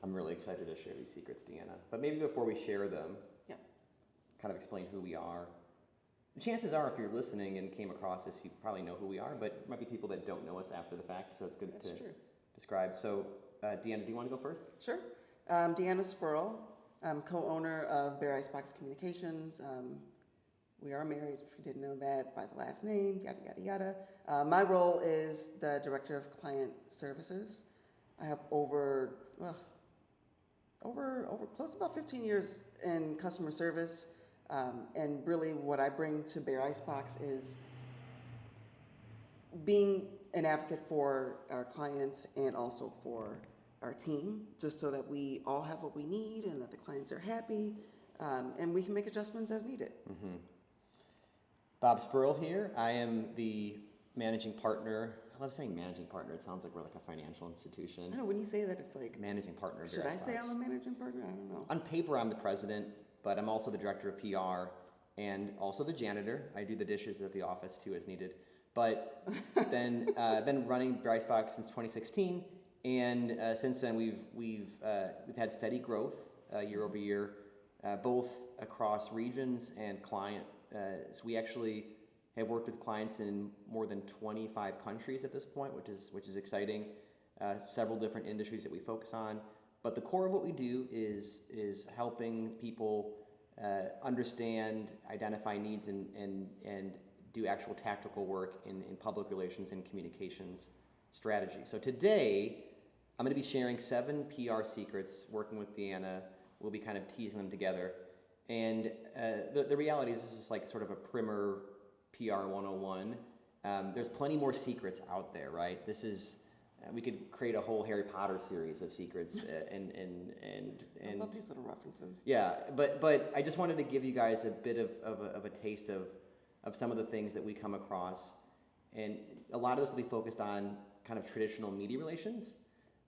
I'm really excited to share these secrets, Deanna. But maybe before we share them, Yep. kind of explain who we are. Chances are, if you're listening and came across this, you probably know who we are, but there might be people that don't know us after the fact, so it's good That's to true. describe. So, Deanna, do you want to go first? Sure. Deanna Spurl. I'm co-owner of Bear Icebox Communications. We are married, if you didn't know that, by the last name, yada, yada, yada. My role is the Director of Client Services. I have over close to about 15 years in customer service. And really what I bring to Bear Icebox is being an advocate for our clients and also for our team, just so that we all have what we need and that the clients are happy, and we can make adjustments as needed. Mm-hmm. Bob Spurl here. I am the managing partner. I love saying managing partner. It sounds like we're like a financial institution. I know, when you say that, it's like, Managing partner of should Bear I say Icebox. I'm a managing partner? I don't know. On paper, I'm the president, but I'm also the director of PR and also the janitor. I do the dishes at the office too as needed. But then I've been running Bear Icebox since 2016, and since then we've had steady growth year over year, both across regions and client. So we actually have worked with clients in more than 25 countries at this point, which is exciting. Several different industries that we focus on, but the core of what we do is helping people understand, identify needs, and do actual tactical work in public relations and communications strategy. So today, I'm going to be sharing 7 PR secrets, working with Deanna. We'll be kind of teasing them together. And the reality is this is like sort of a primer PR 101. There's plenty more secrets out there, right? This is, we could create a whole Harry Potter series of secrets and I love these little references. yeah, but I just wanted to give you guys a bit of a taste of some of the things that we come across. And a lot of this will be focused on kind of traditional media relations,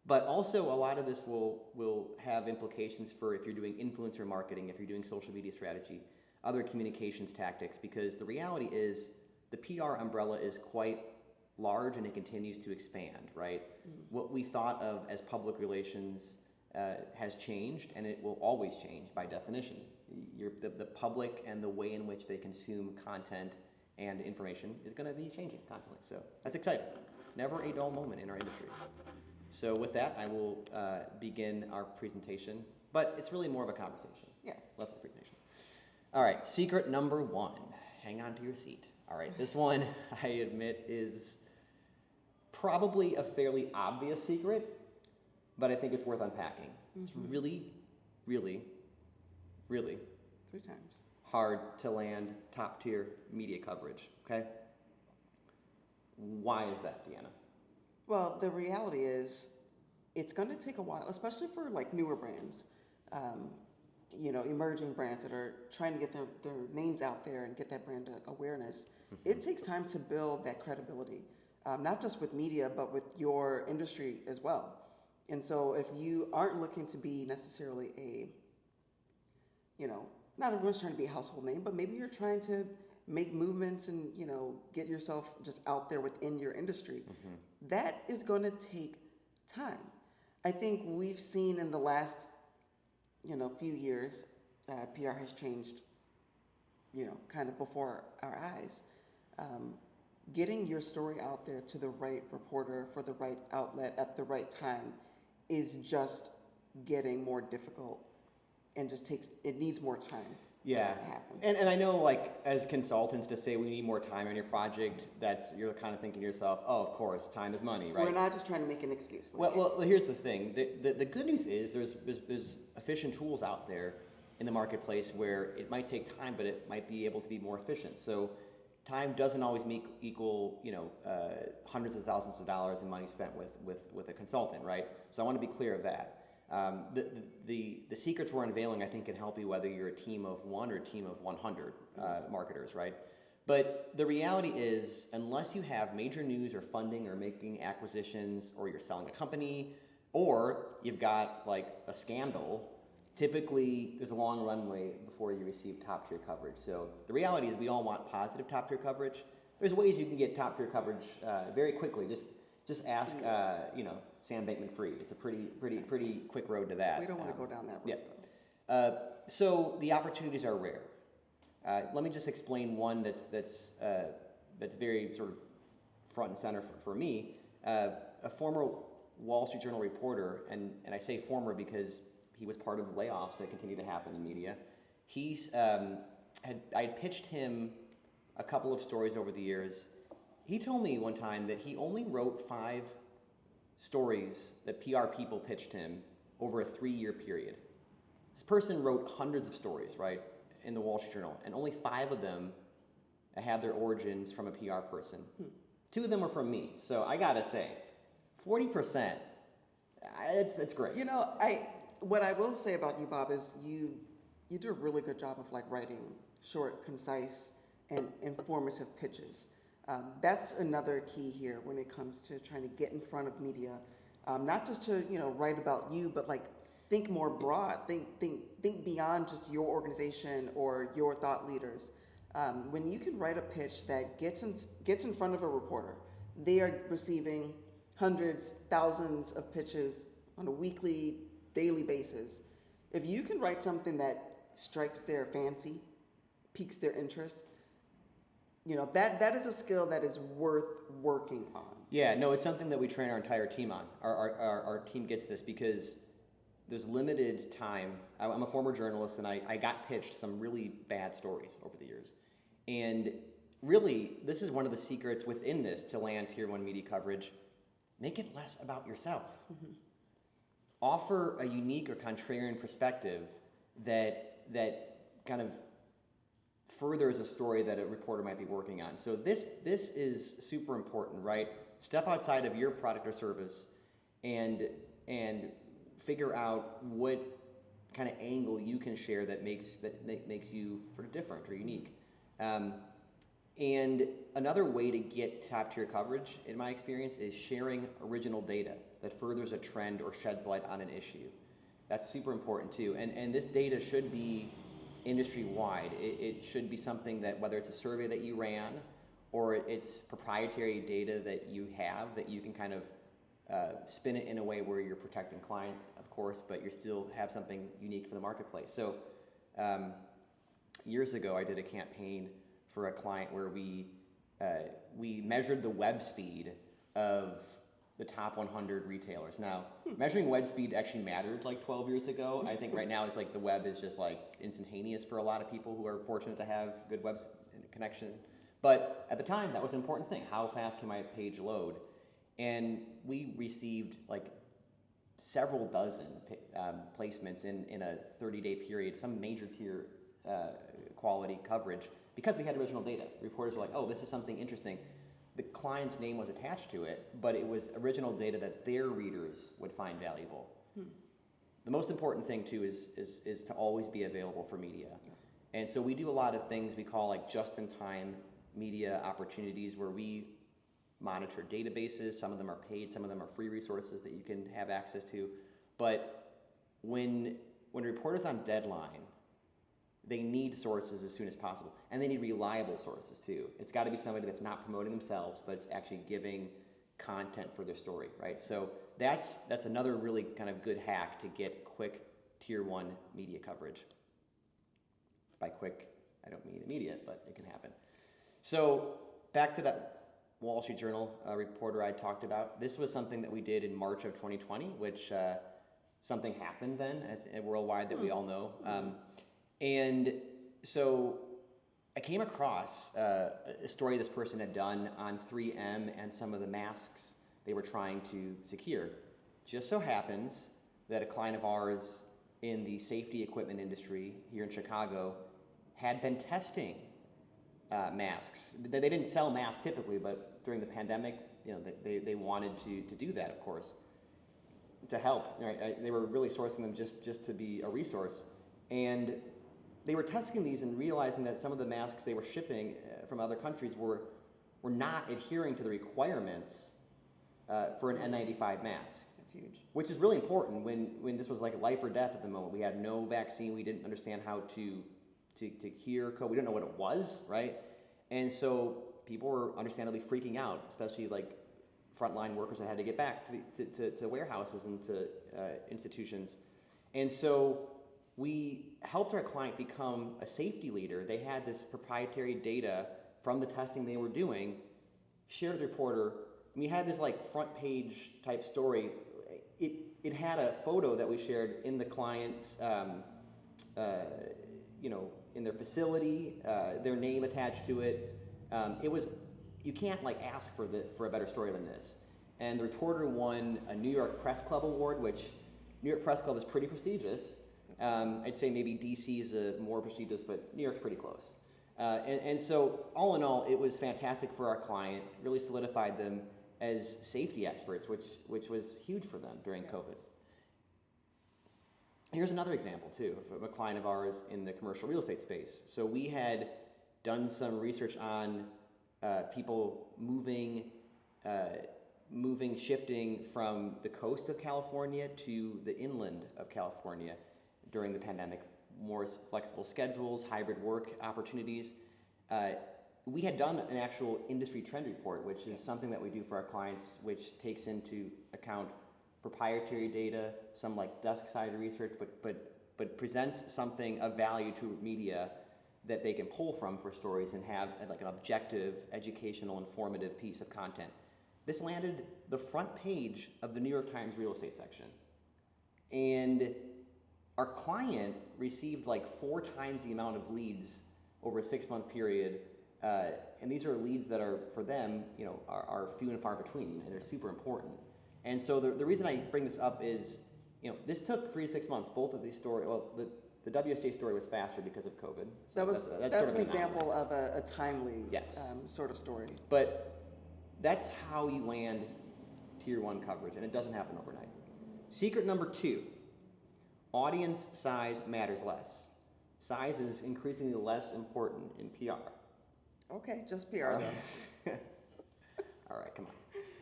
but also a lot of this will have implications for if you're doing influencer marketing, if you're doing social media strategy, other communications tactics, because the reality is the PR umbrella is quite large and it continues to expand, right? What we thought of as public relations has changed, and it will always change by definition. The public and the way in which they consume content and information is going to be changing constantly. So that's exciting. Never a dull moment in our industry. So with that, I will begin our presentation, but it's really more of a conversation. Yeah. Less of a presentation. All right, secret number 1. Hang on to your seat. All right, this one, I admit, is probably a fairly obvious secret, but I think it's worth unpacking. It's really, really, really 3 times. hard to land top-tier media coverage, okay? Why is that, Deanna? Well, the reality is it's going to take a while, especially for like newer brands, emerging brands that are trying to get their names out there and get that brand awareness. It takes time to build that credibility, not just with media, but with your industry as well. And so if you aren't looking to be necessarily not everyone's trying to be a household name, but maybe you're trying to make movements and, get yourself just out there within your industry. That is going to take time. I think we've seen in the last, few years, PR has changed, kind of before our eyes. Getting your story out there to the right reporter for the right outlet at the right time is just getting more difficult, and it needs more time. Yeah, to happen. And I know, like, as consultants, to say we need more time on your project, you're kind of thinking to yourself, oh, of course, time is money, right? We're not just trying to make an excuse. Well, here's the thing. The good news is there's efficient tools out there in the marketplace where it might take time, but it might be able to be more efficient. So time doesn't always equal hundreds of thousands of dollars in money spent with a consultant, right? So I want to be clear of that. The secrets we're unveiling, I think, can help you whether you're a team of 1 or a team of 100 marketers, right? But the reality is, unless you have major news or funding or making acquisitions, or you're selling a company, or you've got like a scandal, typically there's a long runway before you receive top-tier coverage. So the reality is we all want positive top-tier coverage. There's ways you can get top-tier coverage very quickly. Just Just ask, Sam Bankman-Fried. It's a pretty quick road to that. We don't want to go down that road, Yeah. though. So the opportunities are rare. Let me just explain one that's very sort of front and center for me. A former Wall Street Journal reporter, and I say former because he was part of the layoffs that continue to happen in media. I pitched him a couple of stories over the years. He told me one time that he only wrote 5 stories that PR people pitched him over a 3-year period. This person wrote hundreds of stories, right, in the Wall Street Journal, and only 5 of them had their origins from a PR person. 2 of them were from me. So I gotta say, 40%, it's great. What I will say about you, Bob, is you do a really good job of like writing short, concise, and informative pitches. That's another key here when it comes to trying to get in front of media, not just to write about you, but like think more broad, think beyond just your organization or your thought leaders. When you can write a pitch that gets in front of a reporter, they are receiving hundreds, thousands of pitches on a weekly, daily basis. If you can write something that strikes their fancy, piques their interest, that is a skill that is worth working on. Yeah, no, it's something that we train our entire team on. Our team gets this because there's limited time. I'm a former journalist, and I got pitched some really bad stories over the years. And really, this is one of the secrets within this to land Tier 1 media coverage. Make it less about yourself. Mm-hmm. Offer a unique or contrarian perspective that kind of furthers a story that a reporter might be working on. So this is super important, right? Step outside of your product or service and figure out what kind of angle you can share that makes you sort of different or unique. And another way to get top tier coverage, in my experience, is sharing original data that furthers a trend or sheds light on an issue. That's super important too. And this data should be industry-wide. It should be something that, whether it's a survey that you ran or it's proprietary data that you have, that you can kind of spin it in a way where you're protecting client, of course, but you still have something unique for the marketplace. So years ago, I did a campaign for a client where we measured the web speed of the top 100 retailers. Now, measuring web speed actually mattered like 12 years ago. I think right now it's like the web is just like instantaneous for a lot of people who are fortunate to have good web connection. But at the time, that was an important thing. How fast can my page load? And we received like several dozen placements in a 30-day period, some major tier quality coverage, because we had original data. Reporters were like, oh, this is something interesting. The client's name was attached to it, but it was original data that their readers would find valuable. The most important thing too is to always be available for media. And so we do a lot of things we call like just-in-time media opportunities where we monitor databases. Some of them are paid, some of them are free resources that you can have access to. But when a reporter's on deadline, they need sources as soon as possible. And they need reliable sources too. It's got to be somebody that's not promoting themselves, but it's actually giving content for their story, right? So that's another really kind of good hack to get quick tier 1 media coverage. By quick, I don't mean immediate, but it can happen. So back to that Wall Street Journal reporter I talked about. This was something that we did in March of 2020, which something happened then at worldwide that we all know. And so I came across a story this person had done on 3M and some of the masks they were trying to secure. Just so happens that a client of ours in the safety equipment industry here in Chicago had been testing masks. They didn't sell masks typically, but during the pandemic, they wanted to do that, of course, to help. Right? They were really sourcing them just to be a resource. And they were testing these and realizing that some of the masks they were shipping from other countries were not adhering to the requirements for an N95 mask. That's huge. Which is really important when this was like life or death at the moment. We had no vaccine. We didn't understand how to cure COVID. We didn't know what it was, right? And so people were understandably freaking out, especially like frontline workers that had to get back to warehouses and to institutions. And so we helped our client become a safety leader. They had this proprietary data from the testing they were doing, shared with the reporter, and we had this like front page type story. It had a photo that we shared in the client's, in their facility, their name attached to it. You can't like ask for a better story than this. And the reporter won a New York Press Club award, which New York Press Club is pretty prestigious. I'd say maybe DC is more prestigious, but New York's pretty close. And so all in all, it was fantastic for our client, really solidified them as safety experts, which was huge for them during COVID. Here's another example too of a client of ours in the commercial real estate space. So we had done some research on people shifting from the coast of California to the inland of California during the pandemic, more flexible schedules, hybrid work opportunities. We had done an actual industry trend report, which is something that we do for our clients, which takes into account proprietary data, some like desk side research, but presents something of value to media that they can pull from for stories and have like an objective, educational, informative piece of content. This landed the front page of the New York Times real estate section. And our client received like 4 times the amount of leads over a 6-month period. And these are leads that are, for them, are few and far between, and they're super important. And so the reason I bring this up is, this took 3 to 6 months, both of these stories. Well, the WSJ story was faster because of COVID. So that's sort of an example of a timely sort of story. But that's how you land tier 1 coverage, and it doesn't happen overnight. Secret number 2, audience size matters less. Size is increasingly less important in PR. Okay, just PR though. All right, come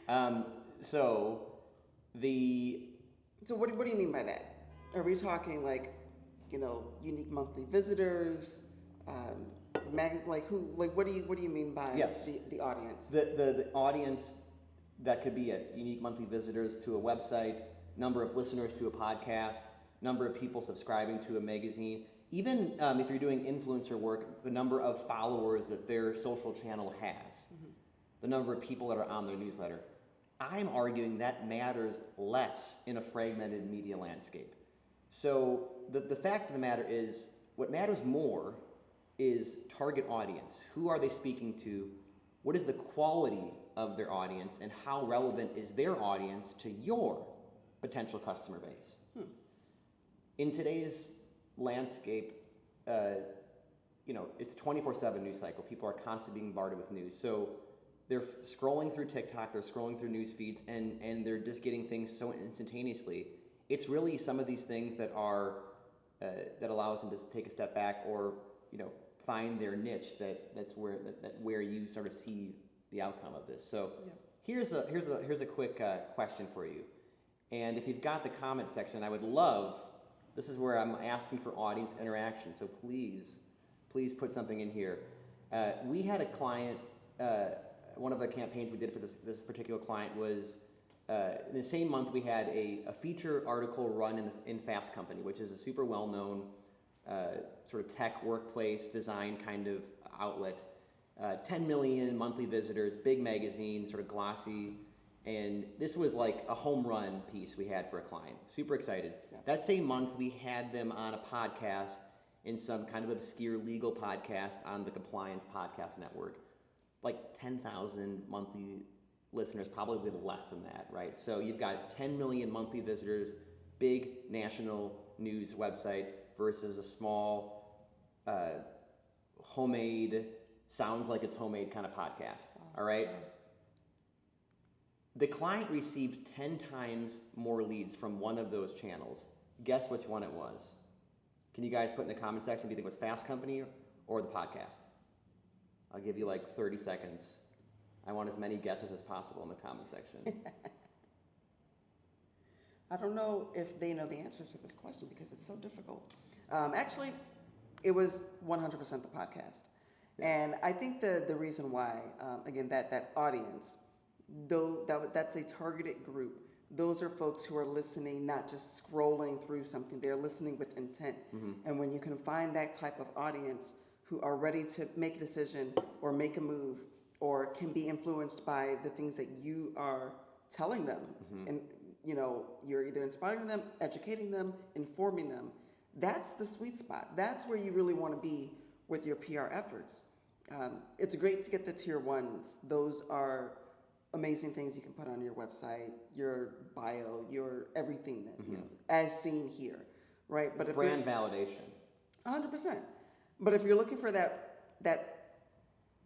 on. So what do you mean by that? Are we talking like, unique monthly visitors, what do you mean by the audience? The audience that could be unique monthly visitors to a website, number of listeners to a podcast, number of people subscribing to a magazine. Even if you're doing influencer work, the number of followers that their social channel has, the number of people that are on their newsletter. I'm arguing that matters less in a fragmented media landscape. So the fact of the matter is, what matters more is target audience. Who are they speaking to? What is the quality of their audience, and how relevant is their audience to your potential customer base? In today's landscape, it's 24/7 news cycle. People are constantly being bombarded with news. So they're scrolling through TikTok, they're scrolling through news feeds, and they're just getting things so instantaneously. It's really some of these things that are that allows them to take a step back, or find their niche. That's where you sort of see the outcome of this. So here's a quick question for you. And if you've got the comment section, I would love. This is where I'm asking for audience interaction. So please put something in here. We had a client. One of the campaigns we did for this particular client was in the same month we had a feature article run in Fast Company, which is a super well-known sort of tech workplace design kind of outlet. 10 million monthly visitors, big magazine, sort of glossy. And this was like a home run piece we had for a client. Super excited. Yeah. That same month we had them on a podcast in some kind of obscure legal podcast on the Compliance Podcast Network. Like 10,000 monthly listeners, probably less than that, right? So you've got 10 million monthly visitors, big national news website versus a small homemade, sounds like it's homemade kind of podcast, all right? The client received 10 times more leads from one of those channels. Guess which one it was? Can you guys put in the comment section, do you think it was Fast Company or the podcast? I'll give you like 30 seconds. I want as many guesses as possible in the comment section. I don't know if they know the answer to this question because it's so difficult. Actually, it was 100% the podcast. Yeah. And I think the reason why, again, that audience, though that's a targeted group. Those are folks who are listening, not just scrolling through something. They're listening with intent. And when you can find that type of audience who are ready to make a decision or make a move or can be influenced by the things that you are telling them, and you're either inspiring them, educating them, informing them, that's the sweet spot. That's where you really want to be with your PR efforts. It's great to get the tier ones. Those are amazing things you can put on your website, your bio, your everything that as seen here, right? It's brand validation. 100%. But if you're looking for that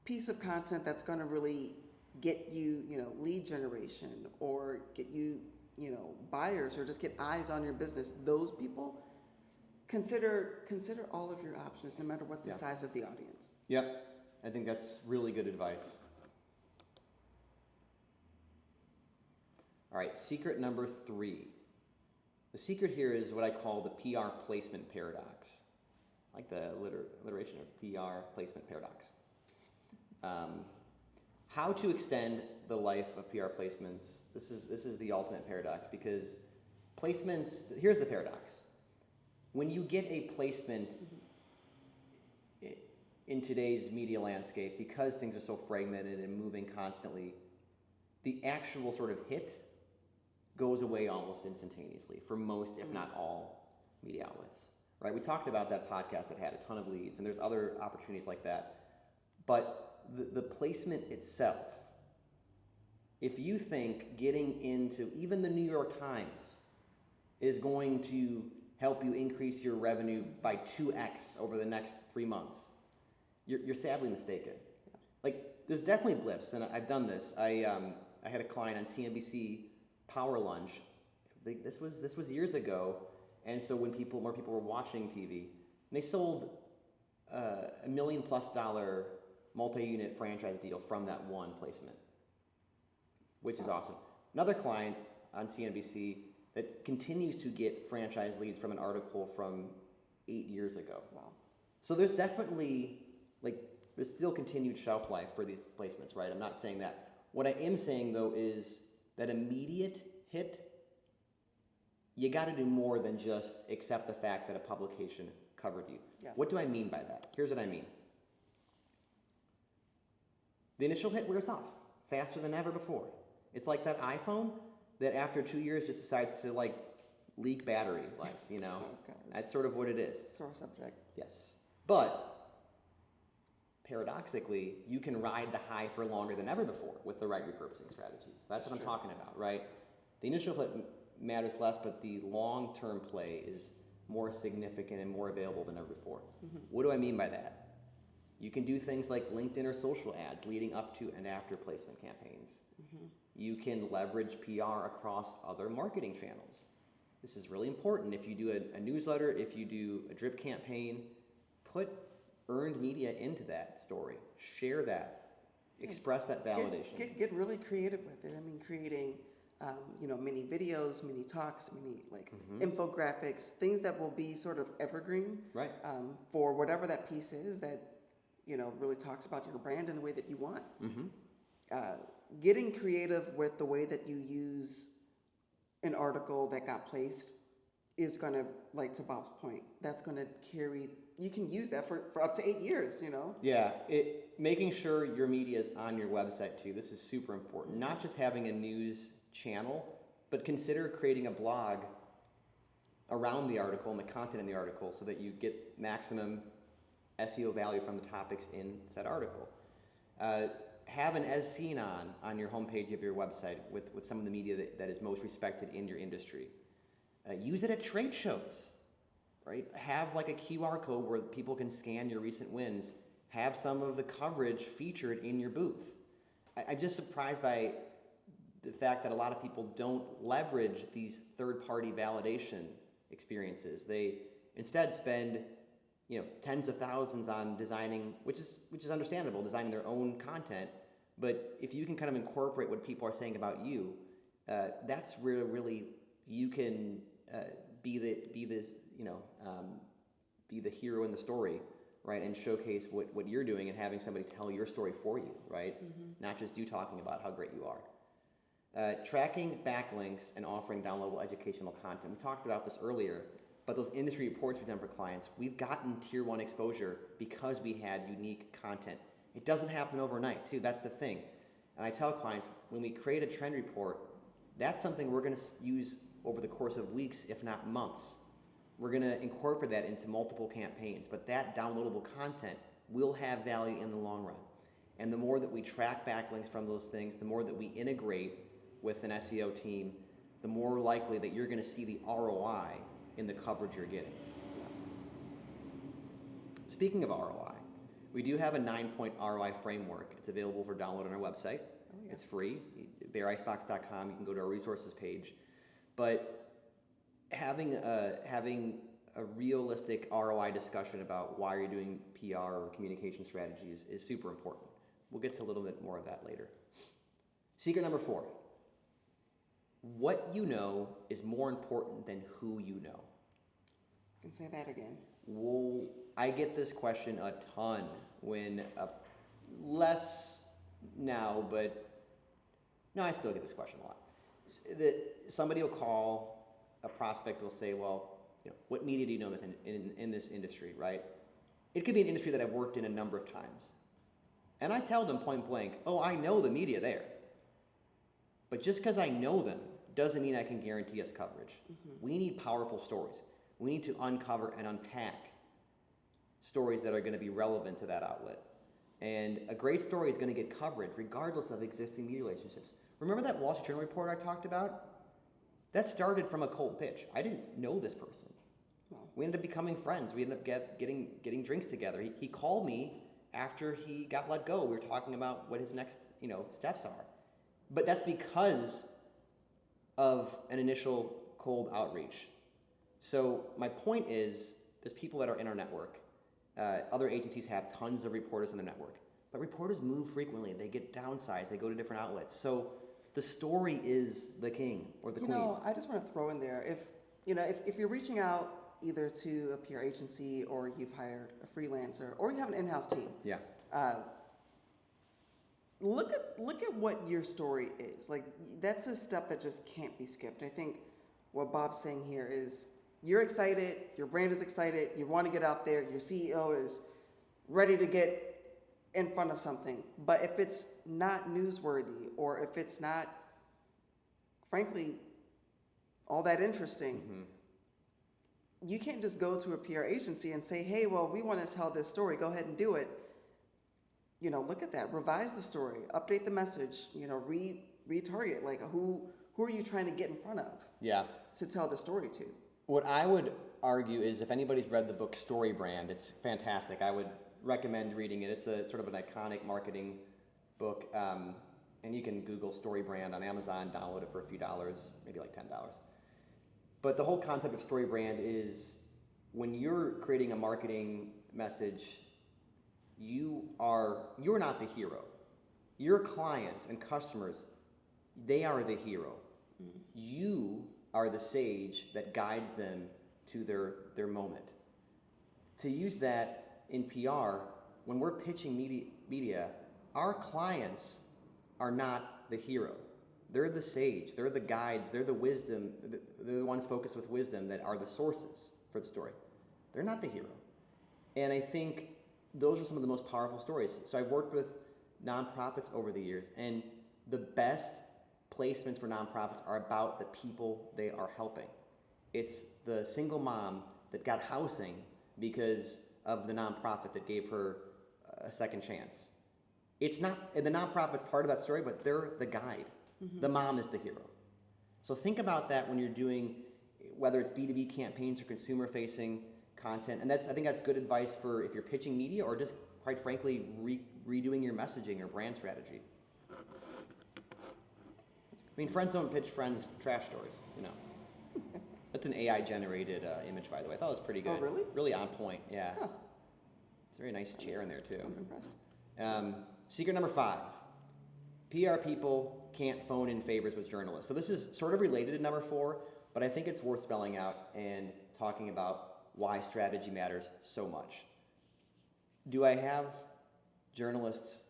piece of content that's going to really get you, lead generation or get you, buyers or just get eyes on your business, those people, consider all of your options, no matter what the size of the audience. Yep. I think that's really good advice. All right, secret number 3. The secret here is what I call the PR placement paradox. I like the alliteration of PR placement paradox. How to extend the life of PR placements. This is the ultimate paradox, because placements, here's the paradox. When you get a placement in today's media landscape, because things are so fragmented and moving constantly, the actual sort of hit goes away almost instantaneously for most, if not all, media outlets. Right? We talked about that podcast that had a ton of leads, and there's other opportunities like that. But the placement itself, if you think getting into even the New York Times is going to help you increase your revenue by 2x over the next 3 months, you're sadly mistaken. Like, there's definitely blips, and I've done this. I had a client on CNBC Power Lunch. This was years ago, and so when more people were watching TV, they sold $1 million+ multi-unit franchise deal from that one placement, which is awesome. Another client on CNBC that continues to get franchise leads from an article from 8 years ago. Wow. So there's definitely, there's still continued shelf life for these placements, right? I'm not saying that. What I am saying, though, is that immediate hit, you got to do more than just accept the fact that a publication covered you. Yeah. What do I mean by that? Here's what I mean. The initial hit wears off faster than ever before. It's like that iPhone that after 2 years just decides to leak battery life, Oh, That's sort of what it is. sore subject. Yes. But paradoxically, you can ride the high for longer than ever before with the right repurposing strategies. That's what I'm talking about, right? The initial hit matters less, but the long-term play is more significant and more available than ever before. What do I mean by that? You can do things like LinkedIn or social ads leading up to and after placement campaigns. You can leverage PR across other marketing channels. This is really important. If you do a newsletter, if you do a drip campaign, put earned media into that story. Share that. Express that validation. Get really creative with it. I mean, creating mini videos, mini talks, mini infographics, things that will be sort of evergreen, right? For whatever that piece is that really talks about your brand in the way that you want. Getting creative with the way that you use an article that got placed is going to, to Bob's point, that's going to carry. You can use that for up to 8 years. Yeah, making sure your media is on your website too. This is super important. Not just having a news channel, but consider creating a blog around the article and the content in the article so that you get maximum SEO value from the topics in said article. Have an as seen on your homepage of your website with some of the media that is most respected in your industry. Use it at trade shows, right? Have a QR code where people can scan your recent wins. Have some of the coverage featured in your booth. I'm just surprised by the fact that a lot of people don't leverage these third-party validation experiences. They instead spend tens of thousands on designing, which is understandable, designing their own content. But if you can kind of incorporate what people are saying about you, that's where really you can be the hero in the story, right? And showcase what you're doing and having somebody tell your story for you, right? Not just you talking about how great you are. Tracking backlinks and offering downloadable educational content. We talked about this earlier, but those industry reports we've done for clients, we've gotten tier 1 exposure because we had unique content. It doesn't happen overnight, too. That's the thing. And I tell clients, when we create a trend report, that's something we're going to use over the course of weeks, if not months. We're going to incorporate that into multiple campaigns, but that downloadable content will have value in the long run. And the more that we track backlinks from those things, the more that we integrate with an SEO team, the more likely that you're going to see the ROI in the coverage you're getting. Speaking of ROI, we do have a 9-point ROI framework. It's available for download on our website. Oh, yeah. It's free. BearIcebox.com. You can go to our resources page. But having a realistic ROI discussion about why you're doing PR or communication strategies is super important. We'll get to a little bit more of that later. Secret number 4. What you know is more important than who you know. Can say that again. Well, I get this question a ton when, less now, but no, I still get this question a lot. Somebody will call, a prospect will say, well, what media do you know in this industry, right? It could be an industry that I've worked in a number of times. And I tell them point blank, oh, I know the media there. But just because I know them doesn't mean I can guarantee us coverage. Mm-hmm. We need powerful stories. We need to uncover and unpack stories that are going to be relevant to that outlet. And a great story is going to get coverage regardless of existing media relationships. Remember that Wall Street Journal report I talked about? That started from a cold pitch. I didn't know this person. Wow. We ended up becoming friends. We ended up getting drinks together. He called me after he got let go. We were talking about what his next steps are. But that's because of an initial cold outreach. So my point is, there's people that are in our network. Other agencies have tons of reporters in their network. But reporters move frequently. They get downsized. They go to different outlets. So the story is the king or the queen. I just want to throw in there, if you're reaching out either to a PR agency or you've hired a freelancer or you have an in-house team. Yeah. Look at what your story is. Like, that's a step that just can't be skipped. I think what Bob's saying here is you're excited, your brand is excited, you want to get out there, your CEO is ready to get in front of something. But if it's not newsworthy or if it's not, frankly, all that interesting, mm-hmm. You can't just go to a PR agency and say, hey, well, we want to tell this story, go ahead and do it. Look at that, revise the story, update the message, retarget, like who are you trying to get in front of? Yeah. To tell the story to? What I would argue is if anybody's read the book Story Brand, it's fantastic. I would recommend reading it. It's a sort of an iconic marketing book, and you can Google Story Brand on Amazon, download it for a few dollars, maybe like $10. But the whole concept of Story Brand is when you're creating a marketing message, you're not the hero. Your clients and customers, they are the hero. Mm-hmm. You are the sage that guides them to their moment. To use that in PR, when we're pitching media, our clients are not the hero. They're the sage, they're the guides, they're the wisdom, they're the ones focused with wisdom that are the sources for the story. They're not the hero. And I think those are some of the most powerful stories. So I've worked with nonprofits over the years, and the best placements for nonprofits are about the people they are helping. It's the single mom that got housing because of the nonprofit that gave her a second chance. It's not, the nonprofit's part of that story, but they're the guide. Mm-hmm. The mom is the hero. So think about that when you're doing, whether it's B2B campaigns or consumer-facing content. And I think that's good advice for if you're pitching media or just, quite frankly, redoing your messaging or brand strategy. I mean, friends don't pitch friends trash stories, That's an AI-generated image, by the way. I thought it was pretty good. Oh, really? Really on point, yeah. Huh. It's a very nice chair in there, too. I'm impressed. Secret number 5. PR people can't phone in favors with journalists. So this is sort of related to number 4, but I think it's worth spelling out and talking about why strategy matters so much. Do I have journalists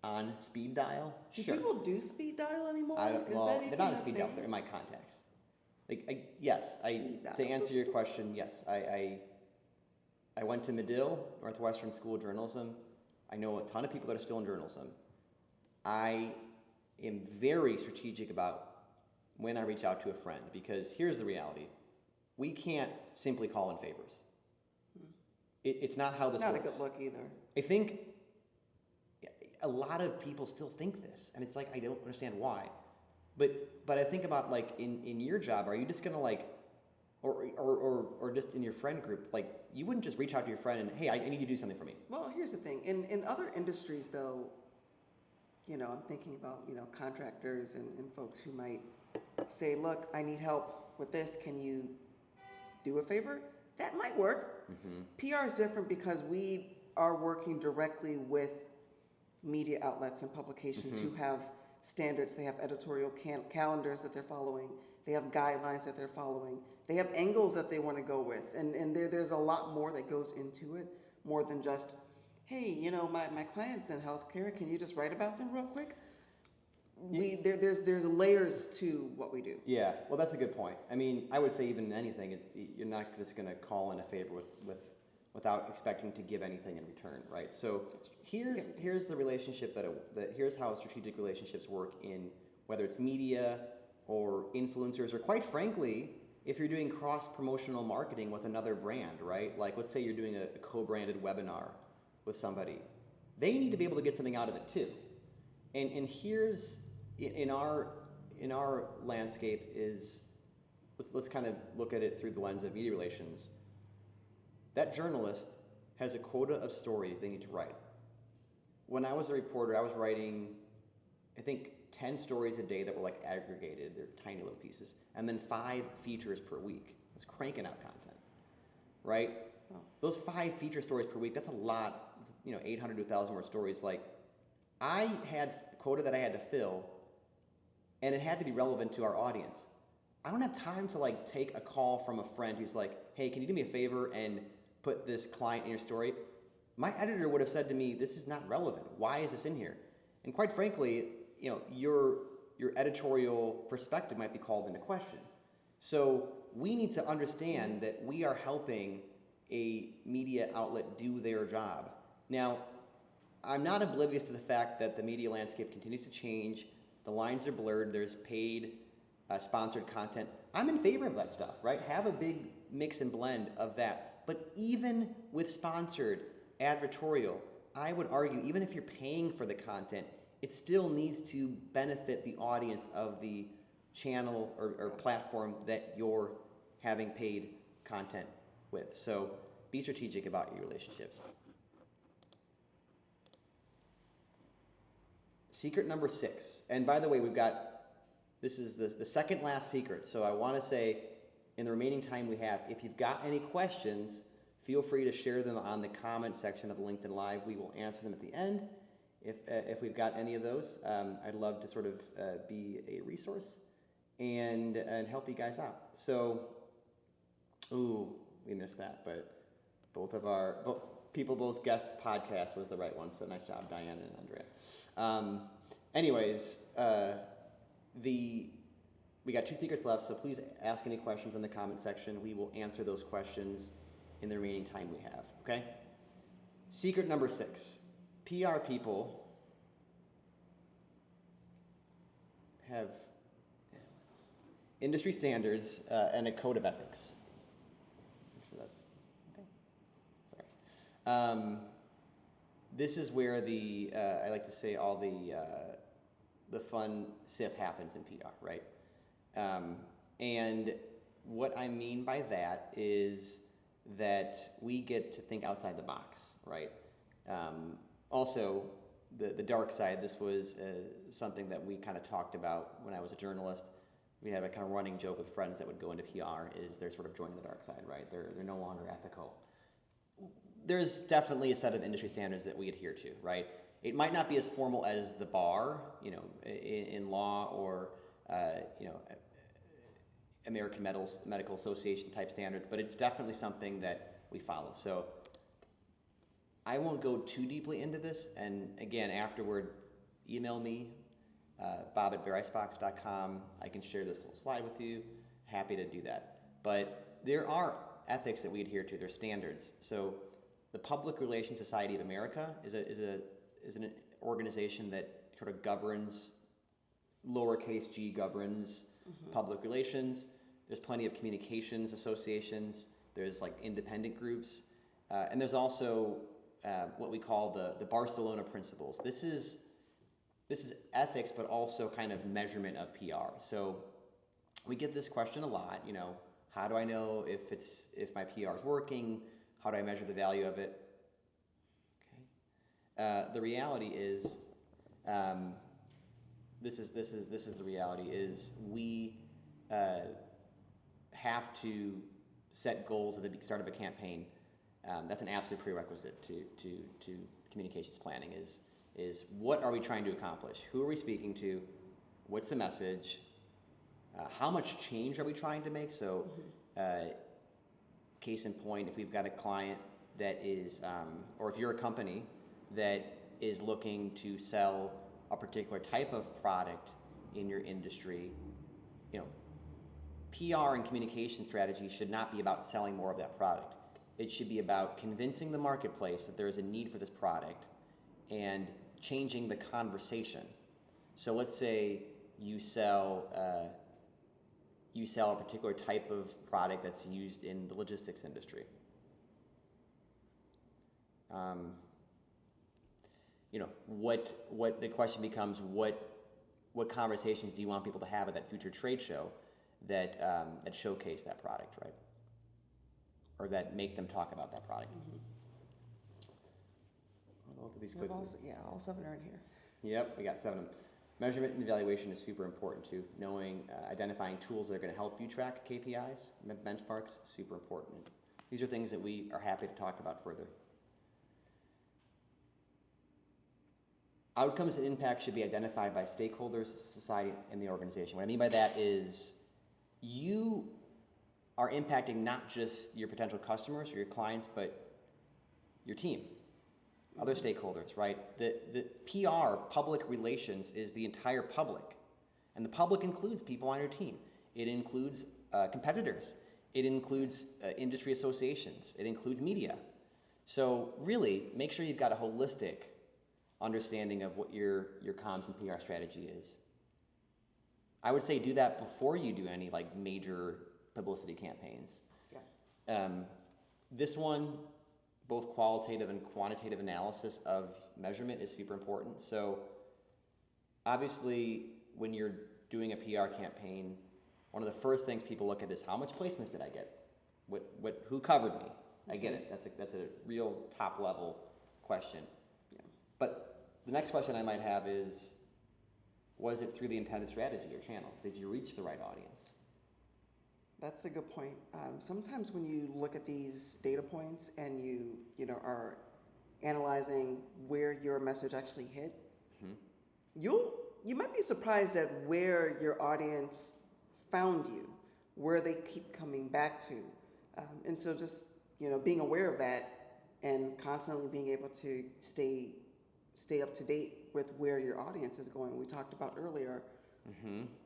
on speed dial, Do sure. people do speed dial anymore? I don't, Is well, that they're even not on a speed dial. thing? They're in my contacts. Like, yes, Speed dial. to answer your question, yes, I went to Medill, Northwestern School of Journalism. I know a ton of people that are still in journalism. I am very strategic about when I reach out to a friend, because here's the reality. We can't simply call in favors. It's not how It's this not works. a good look either. I think a lot of people still think this, and it's like, I don't understand why. But I think about, like, in your job, are you just gonna, like, or just in your friend group, like, you wouldn't just reach out to your friend and, hey, I need you to do something for me. Well, here's the thing. In other industries, though, I'm thinking about, contractors and folks who might say, look, I need help with this. Can you do a favor? That might work. PR is different because we are working directly with media outlets and publications who have standards. They have editorial calendars that they're following. They have guidelines that they're following. They have angles that they want to go with. And there's a lot more that goes into it, more than just, hey, my client's in healthcare. Can you just write about them real quick? There's layers to what we do. Yeah, well, that's a good point. I mean, I would say even in anything, you're not just going to call in a favor without expecting to give anything in return, right? So here's the relationship here's how strategic relationships work in whether it's media or influencers, or quite frankly, if you're doing cross-promotional marketing with another brand, right? Like, let's say you're doing a co-branded webinar with somebody. They need to be able to get something out of it too. And here's in our landscape is, let's kind of look at it through the lens of media relations. That journalist has a quota of stories they need to write. When I was a reporter, I was writing, I think, 10 stories a day that were like aggregated. They're tiny little pieces. And then 5 features per week. I was cranking out content, right? Oh. Those 5 feature stories per week, that's a lot. It's, 800 to 1,000 word stories. Like, I had a quota that I had to fill, and it had to be relevant to our audience. I don't have time to, like, take a call from a friend who's like, hey, can you do me a favor and put this client in your story? My editor would have said to me, this is not relevant. Why is this in here? And quite frankly, your editorial perspective might be called into question. So we need to understand that we are helping a media outlet do their job. Now, I'm not oblivious to the fact that the media landscape continues to change. The lines are blurred. There's paid, sponsored content. I'm in favor of that stuff, right? Have a big mix and blend of that. But even with sponsored advertorial, I would argue, even if you're paying for the content, it still needs to benefit the audience of the channel or platform that you're having paid content with. So be strategic about your relationships. Secret number 6. And by the way, this is the second last secret. So I want to say, in the remaining time we have, if you've got any questions, feel free to share them on the comment section of the LinkedIn Live. We will answer them at the end. If we've got any of those, I'd love to sort of be a resource and help you guys out. So, we missed that, but both guessed podcast was the right one. So nice job, Diane and Andrea. Anyways, we got 2 secrets left. So please ask any questions in the comment section. We will answer those questions in the remaining time we have. Okay. Secret number 6. PR people have industry standards and a code of ethics. So that's okay. Sorry. This is where I like to say all the fun stuff happens in PR, right? And what I mean by that is that we get to think outside the box, right? Also, the dark side, this was something that we kind of talked about when I was a journalist. We had a kind of running joke with friends that would go into PR, is they're sort of joining the dark side, right? They're no longer ethical. There's definitely a set of industry standards that we adhere to, right? It might not be as formal as the bar, in law or, American Medical Association type standards, but it's definitely something that we follow. So I won't go too deeply into this, and again, afterward, email me, bob@icebox.com. I can share this little slide with you. Happy to do that. But there are ethics that we adhere to. They're standards. So the Public Relations Society of America is an organization that sort of governs, lowercase g governs public relations. There's plenty of communications associations. There's like independent groups. And there's also what we call the Barcelona principles. This is ethics, but also kind of measurement of PR. So we get this question a lot, how do I know if my PR is working? How do I measure the value of it? Okay. The reality is, this is the reality is we have to set goals at the start of a campaign. That's an absolute prerequisite to communications planning is what are we trying to accomplish? Who are we speaking to? What's the message? How much change are we trying to make? So, case in point, if we've got a client that is, or if you're a company that is looking to sell a particular type of product in your industry, PR and communication strategy should not be about selling more of that product. It should be about convincing the marketplace that there is a need for this product and changing the conversation. So let's say you sell a particular type of product that's used in the logistics industry. What the question becomes, what conversations do you want people to have at that future trade show that showcase that product, right? Or that make them talk about that product. I'll go through these quickly. All 7 are in here. Yep, we got 7 of them. Measurement and evaluation is super important too. Knowing, identifying tools that are going to help you track KPIs, benchmarks, super important. These are things that we are happy to talk about further. Outcomes and impact should be identified by stakeholders, society, and the organization. What I mean by that is you are impacting not just your potential customers or your clients, but your team, other stakeholders, right? The PR, public relations, is the entire public. And the public includes people on your team. It includes competitors. It includes industry associations. It includes media. So really, make sure you've got a holistic understanding of what your comms and PR strategy is. I would say do that before you do any like major publicity campaigns. Yeah. This one, both qualitative and quantitative analysis of measurement is super important. So obviously, when you're doing a PR campaign, one of the first things people look at is how much placements did I get? Who covered me? I get it. That's a real top level question. Yeah. But the next question I might have is, was it through the intended strategy or channel? Did you reach the right audience? That's a good point. Sometimes when you look at these data points and you are analyzing where your message actually hit, you might be surprised at where your audience found you, where they keep coming back to, and so just being aware of that and constantly being able to stay up to date with where your audience is going. We talked about earlier.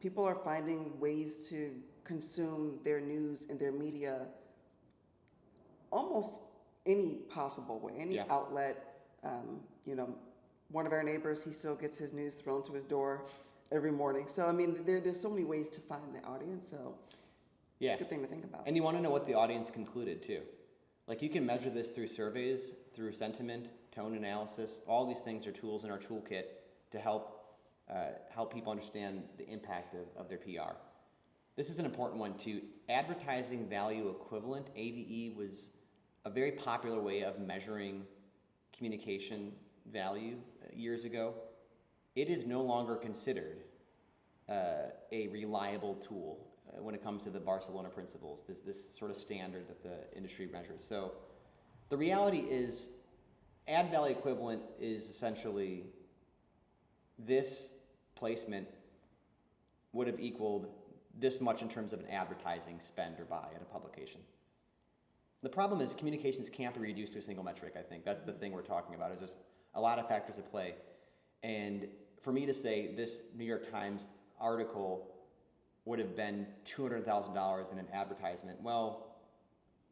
People are finding ways to consume their news and their media almost any possible way, any outlet. One of our neighbors, he still gets his news thrown to his door every morning. So, I mean, there's so many ways to find the audience. So, it's a good thing to think about. And you want to know what the audience concluded, too. Like, you can measure this through surveys, through sentiment, tone analysis. All these things are tools in our toolkit to help people understand the impact of their PR. This is an important one too. Advertising value equivalent, AVE, was a very popular way of measuring communication value years ago. It is no longer considered a reliable tool when it comes to the Barcelona principles, this sort of standard that the industry measures. So the reality is ad value equivalent is essentially this placement would have equaled this much in terms of an advertising spend or buy at a publication. The problem is communications can't be reduced to a single metric, I think. That's the thing we're talking about, is just a lot of factors at play. And for me to say this New York Times article would have been $200,000 in an advertisement. Well,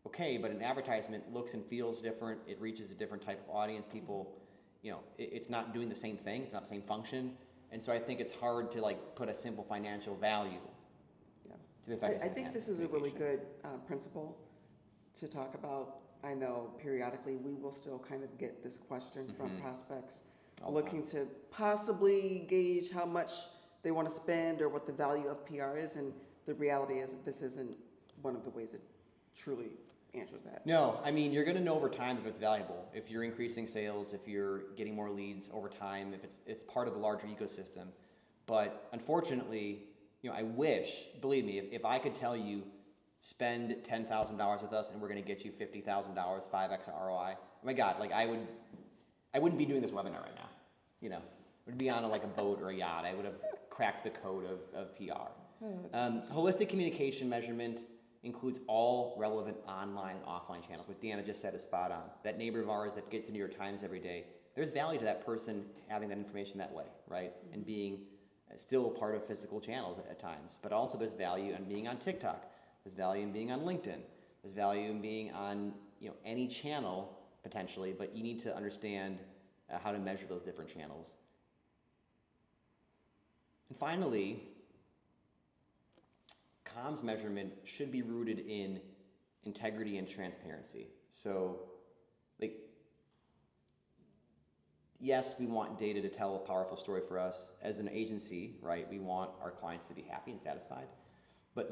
okay, but an advertisement looks and feels different. It reaches a different type of audience. People, it's not doing the same thing. It's not the same function. And so I think it's hard to like put a simple financial value to the effectiveness I of think this is a really good principle to talk about. I know periodically we will still kind of get this question from prospects looking to possibly gauge how much they want to spend or what the value of PR is, and the reality is that this isn't one of the ways it truly answers that. No, I mean, you're going to know over time if it's valuable, if you're increasing sales, if you're getting more leads over time, if it's part of the larger ecosystem. But unfortunately, I wish, believe me, if I could tell you, spend $10,000 with us and we're going to get you $50,000, 5x ROI. Oh my God, like I wouldn't be doing this webinar right now. I would be on a boat or a yacht. I would have cracked the code of PR. Holistic communication measurement includes all relevant online and offline channels. What Deanna just said is spot on. That neighbor of ours that gets the New York Times every day, there's value to that person having that information that way, right? And being still a part of physical channels at times. But also there's value in being on TikTok. There's value in being on LinkedIn. There's value in being on any channel potentially, but you need to understand how to measure those different channels. And finally, comms measurement should be rooted in integrity and transparency. So, yes, we want data to tell a powerful story for us. As an agency, right, we want our clients to be happy and satisfied. But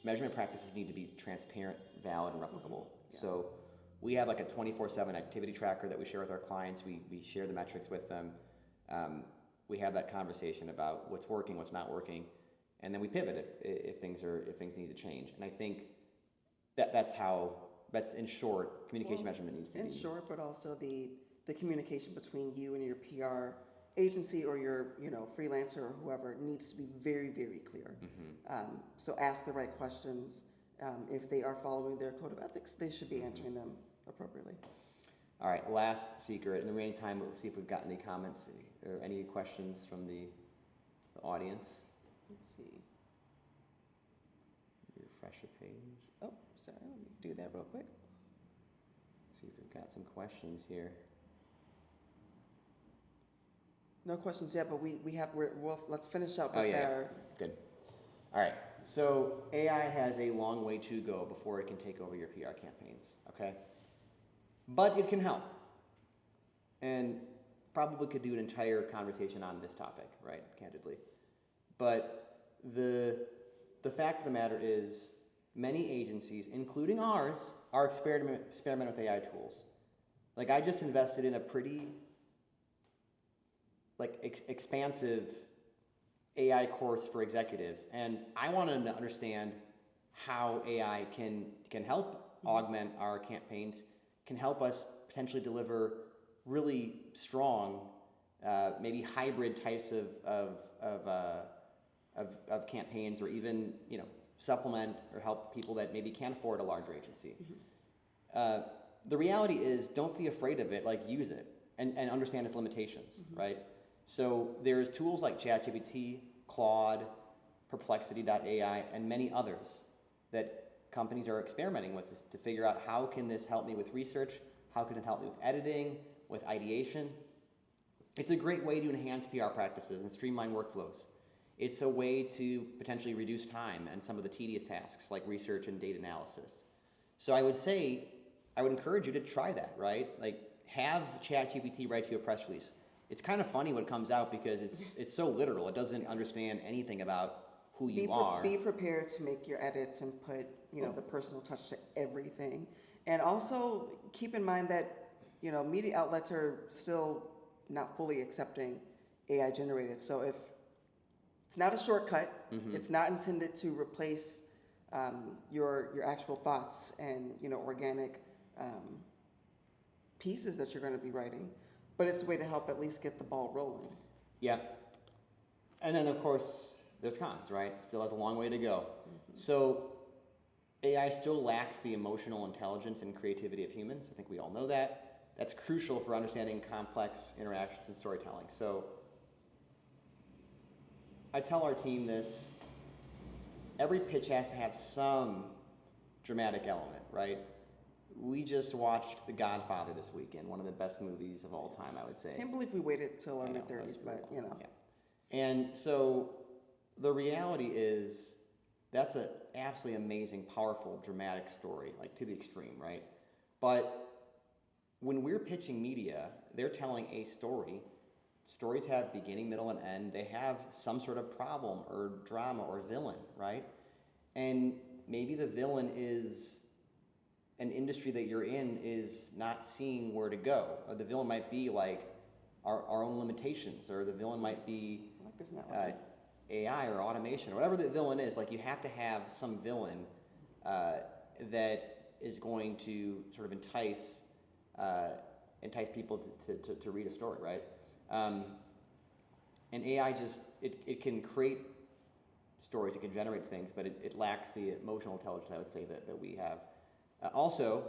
measurement practices need to be transparent, valid, and replicable. Yes. So we have a 24/7 activity tracker that we share with our clients. We share the metrics with them. We have that conversation about what's working, what's not working, and then we pivot if things need to change. And I think that's in short, communication measurement needs to be. In short, but also the communication between you and your PR agency or your freelancer or whoever needs to be very, very clear. So ask the right questions. If they are following their code of ethics, they should be answering them appropriately. All right, last secret. In the remaining time, we'll see if we've got any comments or any questions from the audience. Let's see. Refresh the page. Oh, sorry. Let me do that real quick. See if we've got some questions here. No questions yet, but let's finish up with our. Good. All right. So AI has a long way to go before it can take over your PR campaigns. Okay. But it can help, and probably could do an entire conversation on this topic, right? Candidly, but the fact of the matter is, many agencies, including ours, are experimenting with AI tools. I just invested in a pretty expansive AI course for executives, and I wanted to understand how AI can help augment our campaigns, can help us potentially deliver really strong, maybe hybrid types of campaigns, or even supplement or help people that maybe can't afford a larger agency. The reality is, don't be afraid of it. Use it and understand its limitations, right? So there's tools like ChatGPT, Claude, Perplexity.ai, and many others that companies are experimenting with to figure out, how can this help me with research? How can it help me with editing, with ideation? It's a great way to enhance PR practices and streamline workflows. It's a way to potentially reduce time and some of the tedious tasks like research and data analysis. So I would encourage you to try that, right? Have ChatGPT write you a press release. It's kind of funny when it comes out because it's so literal. It doesn't understand anything about who you are. Be prepared to make your edits and put the personal touch to everything. And also keep in mind that media outlets are still not fully accepting AI generated. So if it's not a shortcut, it's not intended to replace your actual thoughts and organic pieces that you're going to be writing. But it's a way to help at least get the ball rolling. Yeah. And then, of course, there's cons, right? Still has a long way to go. So AI still lacks the emotional intelligence and creativity of humans. I think we all know that. That's crucial for understanding complex interactions and storytelling. So I tell our team this, every pitch has to have some dramatic element, right? We just watched The Godfather this weekend, one of the best movies of all time, I would say. Can't believe we waited till our I know, mid 30s, that's but brutal. you know. Yeah. And so the reality is that's an absolutely amazing, powerful, dramatic story, like to the extreme, right? But when we're pitching media, they're telling a story. Stories have beginning, middle, and end. They have some sort of problem or drama or villain, right? And maybe the villain is an industry that you're in is not seeing where to go. Or the villain might be like our own limitations, or the villain might be I like this analogy. AI or automation, or whatever the villain is. Like you have to have some villain that is going to sort of entice people to read a story, right? And AI just it can create stories, it can generate things, but it lacks the emotional intelligence, I would say, that we have. Also,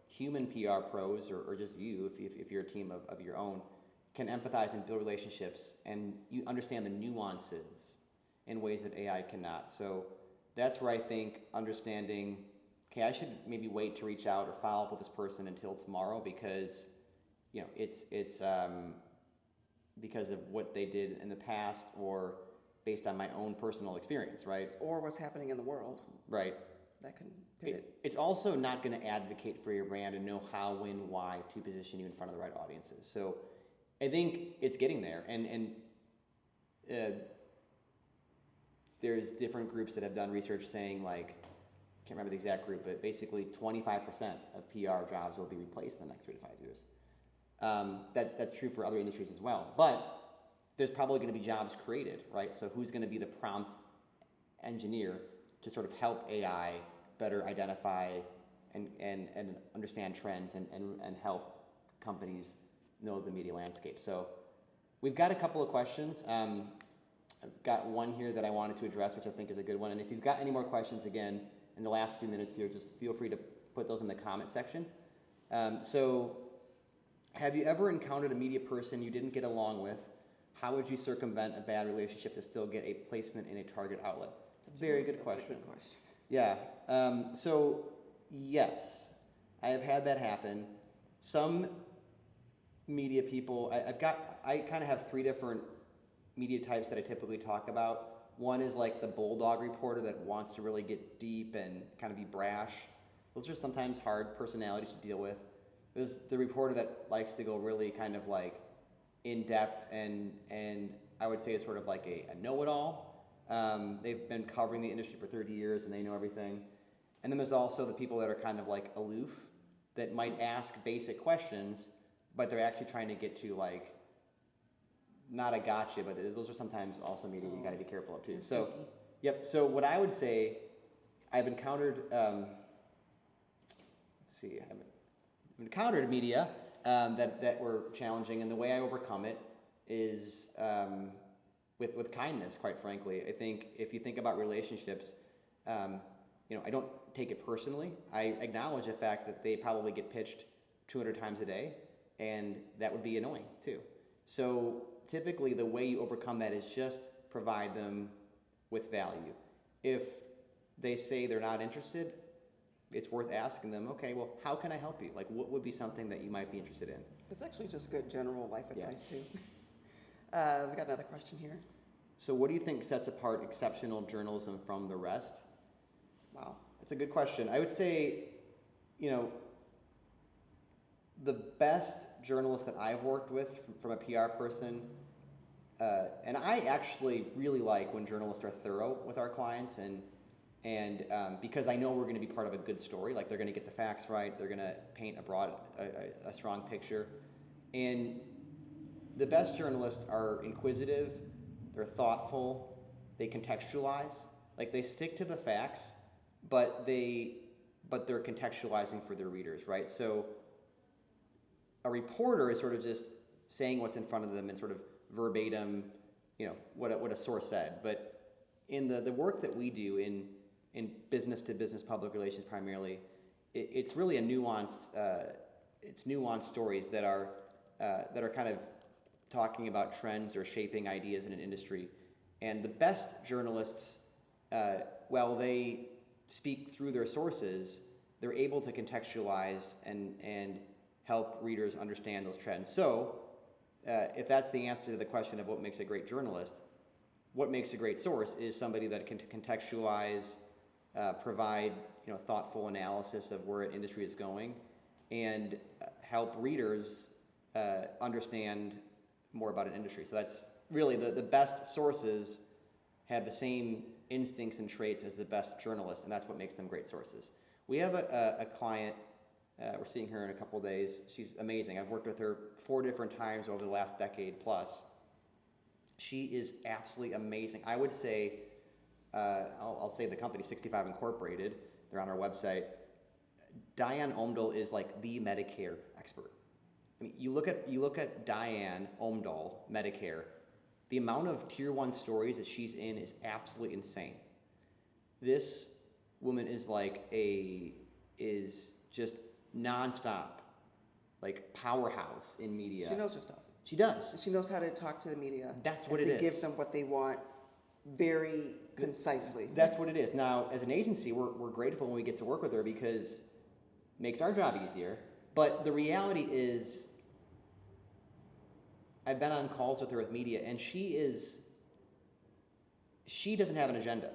human PR pros, or just you, if you're a team of your own, can empathize and build relationships, and you understand the nuances in ways that AI cannot. So that's where I think understanding, okay, I should maybe wait to reach out or follow up with this person until tomorrow because, you know, it's because of what they did in the past or based on my own personal experience, right? Or what's happening in the world. Right. That can pivot. It's also not going to advocate for your brand and know how, when, why to position you in front of the right audiences. So I think it's getting there, and there's different groups that have done research saying, like, I can't remember the exact group, but basically 25% of PR jobs will be replaced in the next 3 to 5 years. That's true for other industries as well, but there's probably going to be jobs created, right? So who's going to be the prompt engineer to sort of help AI better identify and understand trends and help companies know the media landscape. So we've got a couple of questions. I've got one here that I wanted to address, which I think is a good one. And if you've got any more questions, again, in the last few minutes here, just feel free to put those in the comment section. So have you ever encountered a media person you didn't get along with? How would you circumvent a bad relationship to still get a placement in a target outlet? It's a very good question. That's a good question. Yeah. So yes, I have had that happen. Some media people, I kind of have 3 different media types that I typically talk about. One is like the bulldog reporter that wants to really get deep and kind of be brash. Those are sometimes hard personalities to deal with. There's the reporter that likes to go really kind of like in depth and I would say it's sort of like a know-it-all. They've been covering the industry for 30 years and they know everything. And then there's also the people that are kind of like aloof that might ask basic questions, but they're actually trying to get to like, not a gotcha, but those are sometimes also media you got to be careful of too. So, yep. So what I would say, I've encountered, I've encountered media that were challenging, and the way I overcome it is with kindness. Quite frankly, I think if you think about relationships, I don't take it personally. I acknowledge the fact that they probably get pitched 200 times a day, and that would be annoying too. So typically the way you overcome that is just provide them with value. If they say they're not interested, it's worth asking them, okay, well, how can I help you? Like, what would be something that you might be interested in? It's actually just good general life advice too. We got another question here. So what do you think sets apart exceptional journalism from the rest? Wow. That's a good question. I would say, the best journalists that I've worked with from a PR person, and I actually really like when journalists are thorough with our clients and because I know we're going to be part of a good story, like they're going to get the facts right, they're going to paint a strong picture. And the best journalists are inquisitive, they're thoughtful, they contextualize, like they stick to the facts, but they're contextualizing for their readers, right? So a reporter is sort of just saying what's in front of them and sort of verbatim, what a source said. But in the work that we do in business to business public relations primarily, it's really a nuanced, it's nuanced stories that are kind of talking about trends or shaping ideas in an industry. And the best journalists, while they speak through their sources, they're able to contextualize and help readers understand those trends. So, if that's the answer to the question of what makes a great journalist, what makes a great source is somebody that can contextualize, provide thoughtful analysis of where an industry is going, and help readers understand more about an industry. So that's really the best sources have the same instincts and traits as the best journalists, and that's what makes them great sources. We have a client, we're seeing her in a couple of days. She's amazing. I've worked with her 4 different times over the last decade plus. She is absolutely amazing. I would say, I'll say the company, 65 Incorporated, they're on our website. Diane Omdahl is like the Medicare expert. I mean, you look at Diane Omdahl, Medicare, the amount of tier 1 stories that she's in is absolutely insane. This woman is is just nonstop, like powerhouse in media. She knows her stuff. She does. She knows how to talk to the media. That's what and it is. to give them what they want very concisely. That's what it is. Now, as an agency, we're grateful when we get to work with her because it makes our job easier. But the reality is, I've been on calls with her with media, and she doesn't have an agenda.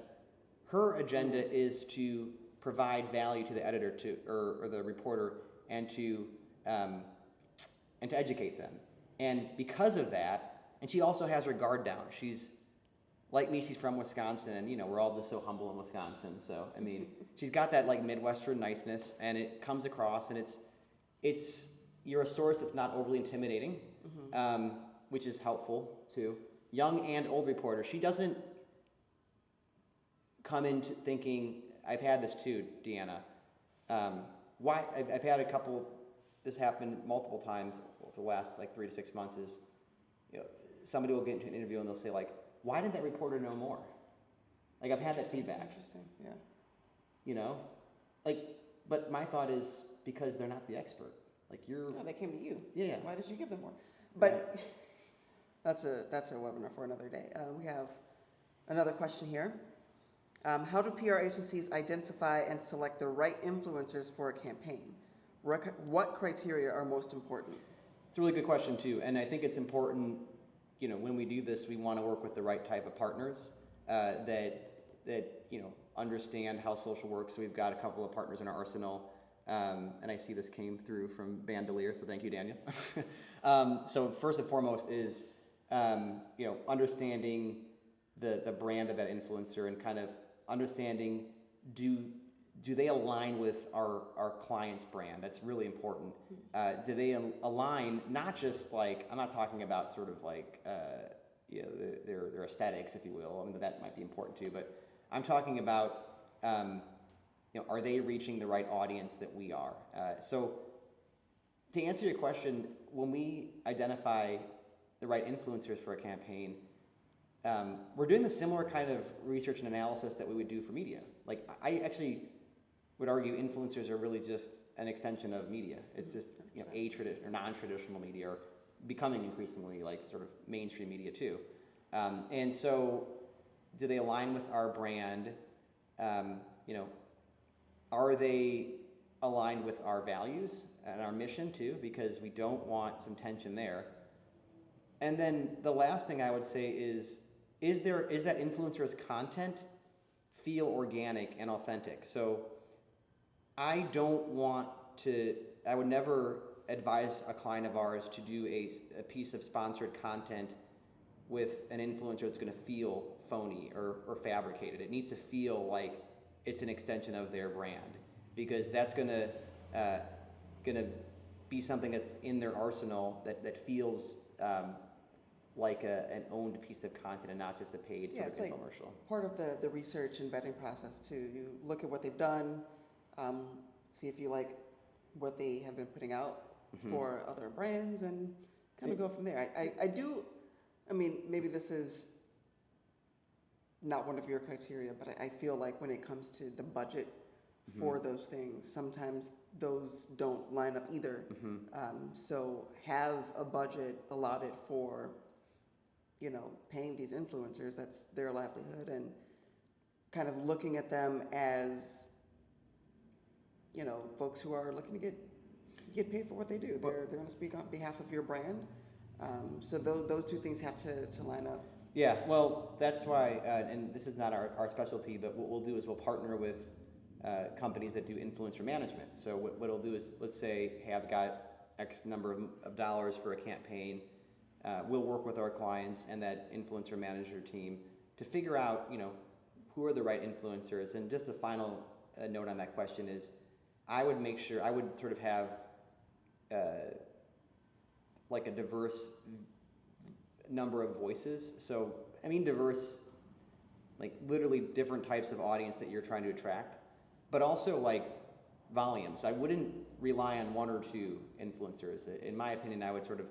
Her agenda is to provide value to the editor or the reporter and to educate them. And because of that, and she also has her guard down. She's like me, she's from Wisconsin, and we're all just so humble in Wisconsin. So I mean, she's got that like Midwestern niceness, and it comes across, and it's you're a source that's not overly intimidating, which is helpful too. Young and old reporter, she doesn't come into thinking. I've had this too, Deanna. Why I've had a couple. This happened multiple times over the last 3 to 6 months. Is somebody will get into an interview and they'll say why didn't that reporter know more? I've had that feedback. Interesting, yeah. But my thought is because they're not the expert. No, they came to you. Yeah. Why did you give them more? But that's a webinar for another day. We have another question here. How do PR agencies identify and select the right influencers for a campaign? What criteria are most important? It's a really good question too, and I think it's important. When we do this, we want to work with the right type of partners that understand how social works. So we've got a couple of partners in our arsenal, and I see this came through from Bandolier, so thank you, Daniel. So first and foremost is understanding the brand of that influencer and kind of understanding do they align with our client's brand? That's really important. Do they align, not just I'm not talking about sort of their aesthetics, if you will. I mean, that might be important too, but I'm talking about, are they reaching the right audience that we are? So to answer your question, when we identify the right influencers for a campaign, we're doing the similar kind of research and analysis that we would do for media. I actually would argue influencers are really just an extension of media. It's just or non-traditional media, or becoming increasingly sort of mainstream media too. And so, do they align with our brand? Are they aligned with our values and our mission too? Because we don't want some tension there. And then the last thing I would say is that influencer's content feel organic and authentic? So I would never advise a client of ours to do a piece of sponsored content with an influencer that's going to feel phony or fabricated. It needs to feel like it's an extension of their brand, because that's going to be something that's in their arsenal that feels like an owned piece of content and not just a paid sort of infomercial. Part of the research and vetting process too. You look at what they've done, see if you like what they have been putting out for other brands, and kind of go from there. I mean, maybe this is not one of your criteria, but I feel like when it comes to the budget for those things, sometimes those don't line up either. So have a budget allotted for paying these influencers, that's their livelihood, and kind of looking at them as, folks who are looking to get paid for what they do. They're going to speak on behalf of your brand. So those two things have to line up. Yeah, well, that's why, and this is not our specialty, but what we'll do is we'll partner with companies that do influencer management. So what it'll do is, let's say, hey, I've got X number of dollars for a campaign. We'll work with our clients and that influencer manager team to figure out, who are the right influencers. And just a final note on that question is, I would sort of have like a diverse number of voices. So, I mean diverse, like literally different types of audience that you're trying to attract, but also like volume. So I wouldn't rely on one or two influencers. In my opinion, I would sort of,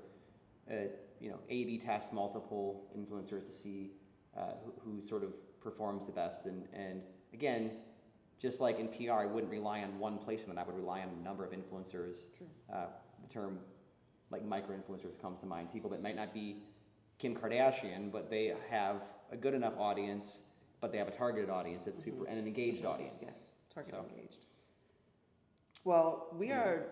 A/B test multiple influencers to see who sort of performs the best. And again, just like in PR, I wouldn't rely on one placement. I would rely on a number of influencers. True. The term like micro-influencers comes to mind. People that might not be Kim Kardashian, but they have a good enough audience, but they have a targeted audience that's super, and an engaged audience. Yes, targeted, engaged. Well, we are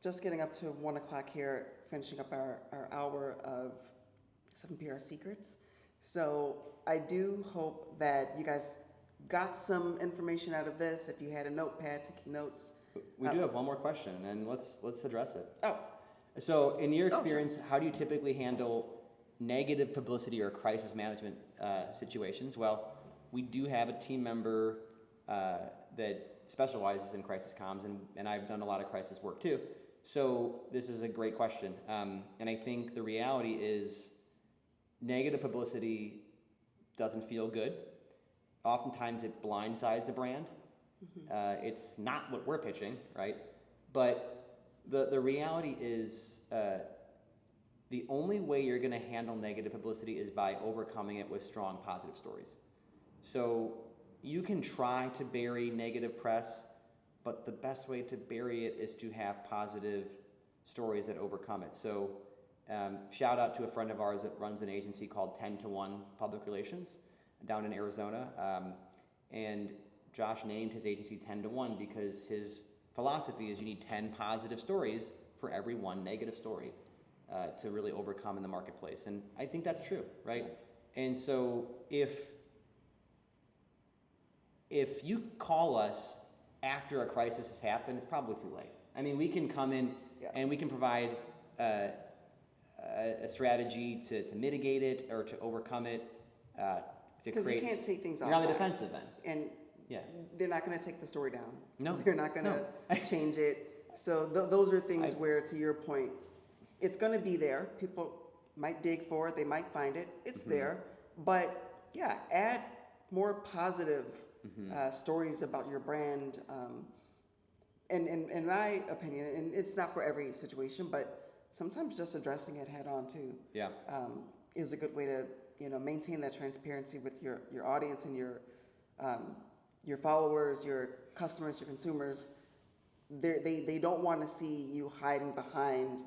just getting up to 1 o'clock here, finishing up our hour of 7PR Secrets. So I do hope that you guys got some information out of this. If you had a notepad, taking notes. We do have one more question, and let's address it. Oh. So in your experience, how do you typically handle negative publicity or crisis management situations? Well, we do have a team member that specializes in crisis comms, and I've done a lot of crisis work too. So this is a great question. And I think the reality is negative publicity doesn't feel good. Oftentimes it blindsides a brand. It's not what we're pitching, right? But the reality is the only way you're going to handle negative publicity is by overcoming it with strong positive stories. So you can try to bury negative press, but the best way to bury it is to have positive stories that overcome it. So shout out to a friend of ours that runs an agency called 10-to-1 Public Relations down in Arizona. And Josh named his agency 10-to-1 because his philosophy is you need 10 positive stories for every one negative story to really overcome in the marketplace. And I think that's true, right? And so if you call us after a crisis has happened, it's probably too late. I mean, we can come in and we can provide a strategy to mitigate it or to overcome it. Because you can't take things off. You're on the defensive then. And they're not going to take the story down. No. They're not going to change it. So those are things where, to your point, it's going to be there. People might dig for it. They might find it. It's there. But add more positive stories about your brand. And in my opinion, and it's not for every situation, but sometimes just addressing it head on too is a good way to maintain that transparency with your audience and your followers, your customers, your consumers. They don't want to see you hiding behind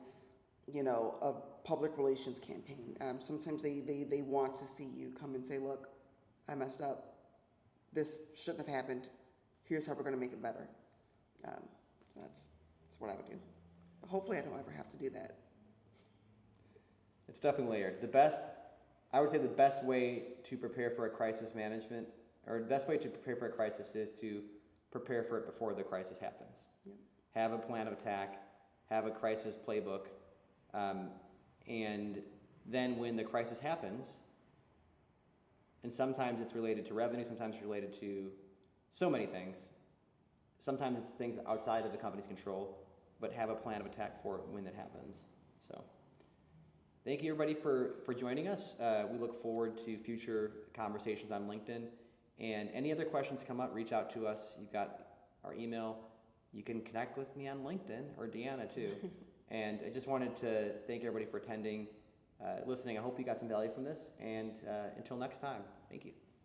a public relations campaign. Sometimes they want to see you come and say, look, I messed up. This shouldn't have happened. Here's how we're going to make it better. That's what I would do. But hopefully I don't ever have to do that. It's definitely layered. I would say the best way to prepare for a crisis management, or the best way to prepare for a crisis is to prepare for it before the crisis happens. Yep. Have a plan of attack, have a crisis playbook, and then when the crisis happens, and sometimes it's related to revenue, sometimes it's related to so many things. Sometimes it's things outside of the company's control, but have a plan of attack for it when that happens. So thank you everybody for joining us. We look forward to future conversations on LinkedIn. And any other questions come up, reach out to us. You've got our email. You can connect with me on LinkedIn, or Deanna too. And I just wanted to thank everybody for attending, listening. I hope you got some value from this. And until next time, thank you.